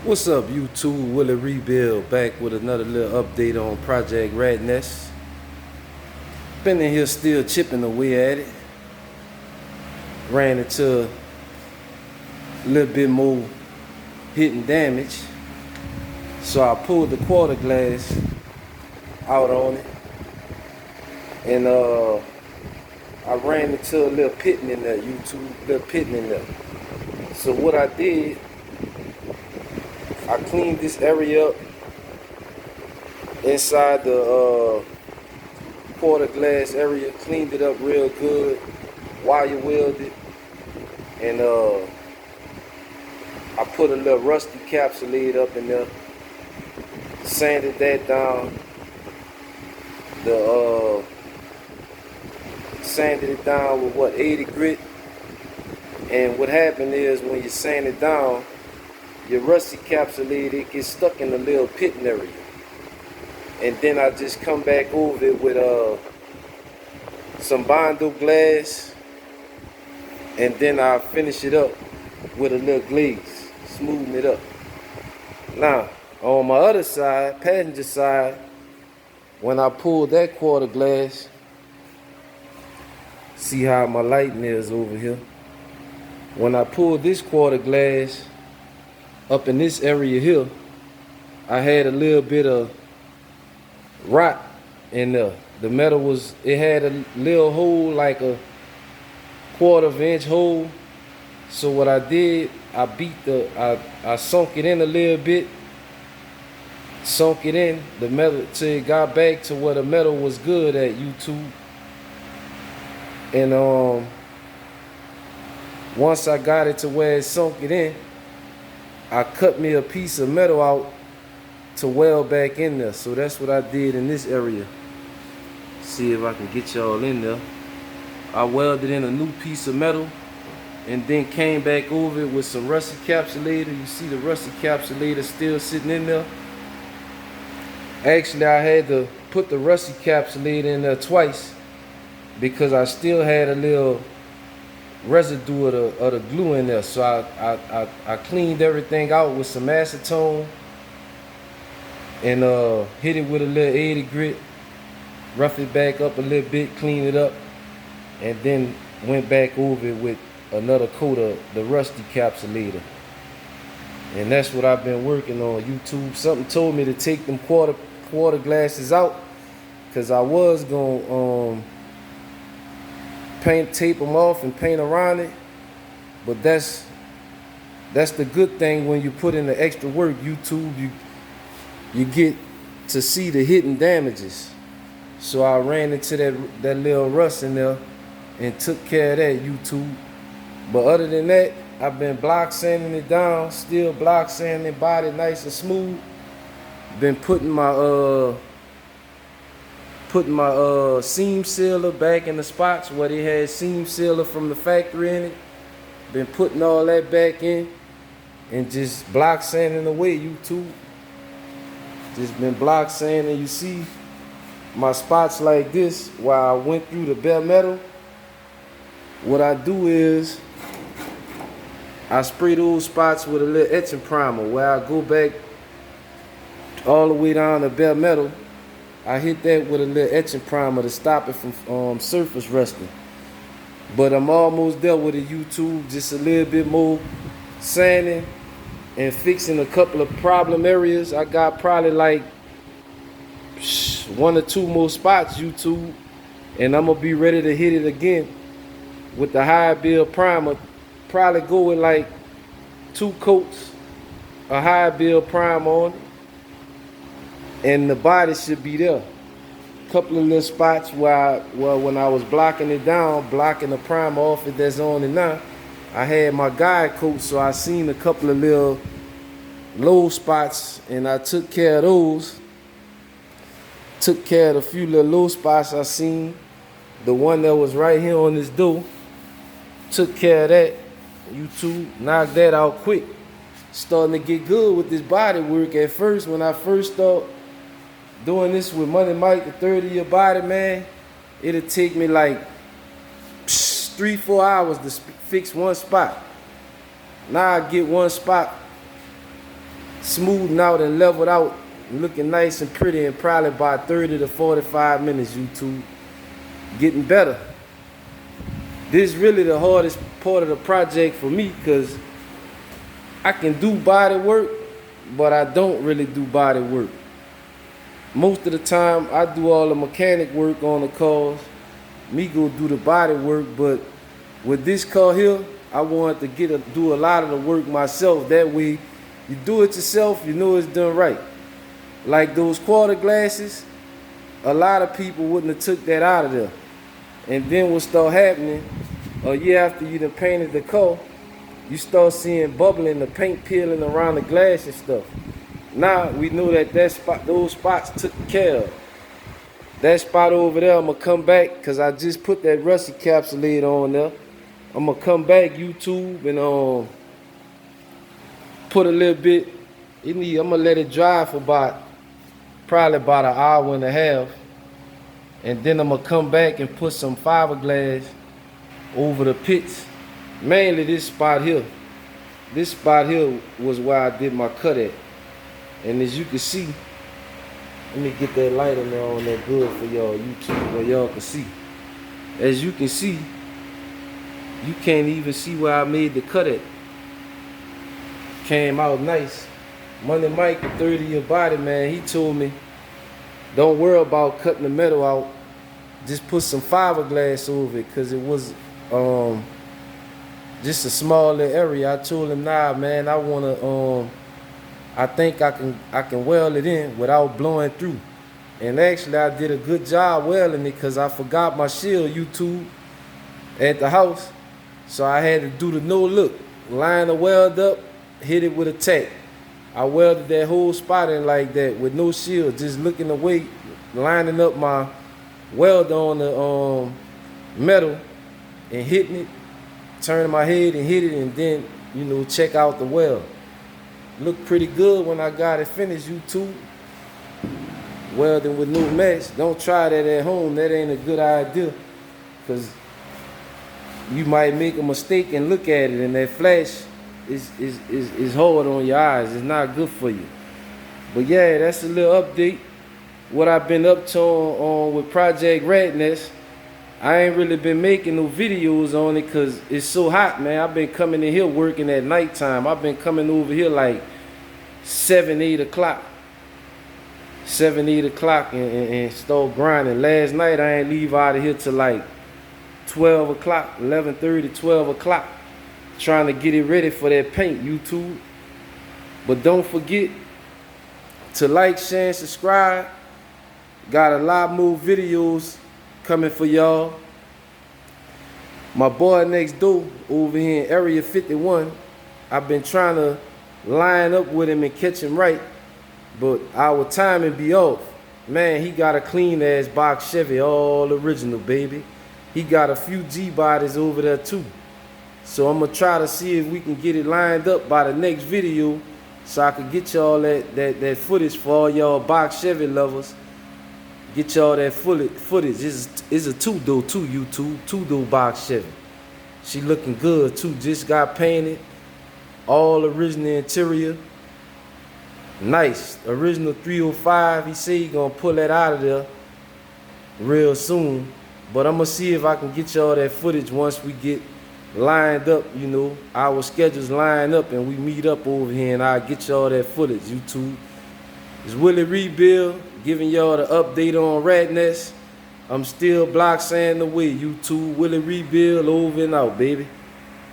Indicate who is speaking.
Speaker 1: What's up, YouTube? Willie Rebuild back with another little update on Project Rat Nest. Been in here still chipping away at it. Ran into a little bit more hitting damage. So I pulled the quarter glass out on it. And I ran into a little pitting in there, YouTube. Little pitting in there. So what I did, I cleaned this area up inside the quarter glass area, cleaned it up real good, wire welded, and I put a little rusty encapsulator up in there, sanded that down, sanded it down with 80 grit. And what happened is when you sand it down, your rusty encapsulator, it gets stuck in the little pitting area. And then I just come back over it with some Bondo glass, and then I finish it up with a little glaze, smoothing it up. Now, on my other side, passenger side, when I pull that quarter glass, see how my lighting is over here. When I pull this quarter glass up in this area here, I had a little bit of rot in there. The metal it had a little hole, like a 1/4 inch hole. So what I did, I sunk it in a little bit, sunk it in the metal till it got back to where the metal was good at, YouTube. And once I got it to where it sunk it in, I cut me a piece of metal out to weld back in there. So that's what I did in this area. See if I can get y'all in there. I welded in a new piece of metal and then came back over it with some rusty encapsulator. You see the rusty encapsulator still sitting in there. Actually, I had to put the rusty encapsulator in there twice because I still had a little residue of the glue in there. So I cleaned everything out with some acetone and hit it with a little 80 grit, rough it back up a little bit, clean it up, and then went back over it with another coat of the rusty encapsulator. And that's what I've been working on, YouTube. Something told me to take them quarter glasses out because I was gonna tape them off and paint around it, but that's the good thing when you put in the extra work, YouTube. You get to see the hidden damages. So I ran into that little rust in there and took care of that, YouTube. But other than that, I've been block sanding it down, still block sanding the body nice and smooth. Been putting my seam sealer back in the spots where they had seam sealer from the factory in it. Been putting all that back in and just block sanding away, YouTube. Just been block sanding. You see my spots like this while I went through the bare metal. What I do is I spray those spots with a little etching primer where I go back all the way down the bare metal. I hit that with a little etching primer to stop it from surface rusting. But I'm almost there with it, YouTube. Just a little bit more sanding and fixing a couple of problem areas. I got probably like 1 or 2 more spots, YouTube. And I'm going to be ready to hit it again with the high build primer. Probably go with like 2 coats of high build primer on it. And the body should be there. Couple of little spots where when I was blocking it down, blocking the primer off it that's on it now, I had my guide coat, so I seen a couple of little low spots and I took care of those. Took care of a few little low spots I seen. The one that was right here on this door, took care of that. YouTube, knocked that out quick. Starting to get good with this body work. At first, when I first started doing this with Money Mike, the 30-year body, man, it'll take me like 3-4 hours to fix one spot. Now I get one spot smoothing out and leveled out, looking nice and pretty in probably about 30 to 45 minutes, YouTube. Getting better. This is really the hardest part of the project for me, because I can do body work, but I don't really do body work. Most of the time, I do all the mechanic work on the cars. Me go do the body work, but with this car here, I wanted to do a lot of the work myself. That way, you do it yourself, you know it's done right. Like those quarter glasses, a lot of people wouldn't have took that out of there. And then what start happening, a year after you done painted the car, you start seeing bubbling, the paint peeling around the glass and stuff. Now we know that those spots took care of. That spot over there, I'm gonna come back, cause I just put that rust encapsulator on there. I'm gonna come back YouTube and put a little bit. I'm gonna let it dry for probably about an hour and a half, and then I'm gonna come back and put some fiberglass over the pits. Mainly this spot here. This spot here was where I did my cut at. And as you can see, let me get that light on there on that good for y'all YouTube, where y'all can see. As you can see, you can't even see where I made the cut at. Came out nice. Money Mike, the 30-year body man, he told me, don't worry about cutting the metal out. Just put some fiberglass over it, because it was just a smaller area. I told him, nah man, I think I can weld it in without blowing through. And actually I did a good job welding it, because I forgot my shield YouTube at the house. So I had to do the no look. Line the weld up, hit it with a tack. I welded that whole spot in like that with no shield, just looking away, lining up my welder on the metal and hitting it, turning my head and hit it, and then, you know, check out the weld. Looked pretty good when I got it finished, YouTube. Welding with no mesh. Don't try that at home. That ain't a good idea, because you might make a mistake and look at it, and that flash is hard on your eyes. It's not good for you. But yeah, that's a little update. What I've been up to on with Project Radness. I ain't really been making no videos on it because it's so hot, man. I've been coming in here working at nighttime. I've been coming over here like 7, 8 o'clock. 7, 8 o'clock and start grinding. Last night I ain't leave out of here till like 12 o'clock, 11:30, 12 o'clock. Trying to get it ready for that paint, YouTube. But don't forget to like, share, and subscribe. Got a lot more videos coming for y'all. My boy next door over here in Area 51, I've been trying to line up with him and catch him right, but our timing be off. Man, he got a clean ass box Chevy, all original, baby. He got a few G bodies over there too. So I'm gonna try to see if we can get it lined up by the next video, so I can get y'all that footage for all y'all box Chevy lovers. Get y'all that footage. It's a two-door too, YouTube. Two-door box Chevy. She looking good too. Just got painted. All original interior. Nice. Original 305. He said he gonna pull that out of there real soon. But I'm gonna see if I can get y'all that footage once we get lined up, you know. Our schedules line up and we meet up over here, and I'll get y'all that footage, YouTube. It's Willie Rebuild, giving y'all the update on Radness. I'm still block saying the way, YouTube. Willie Rebuild over and out, baby.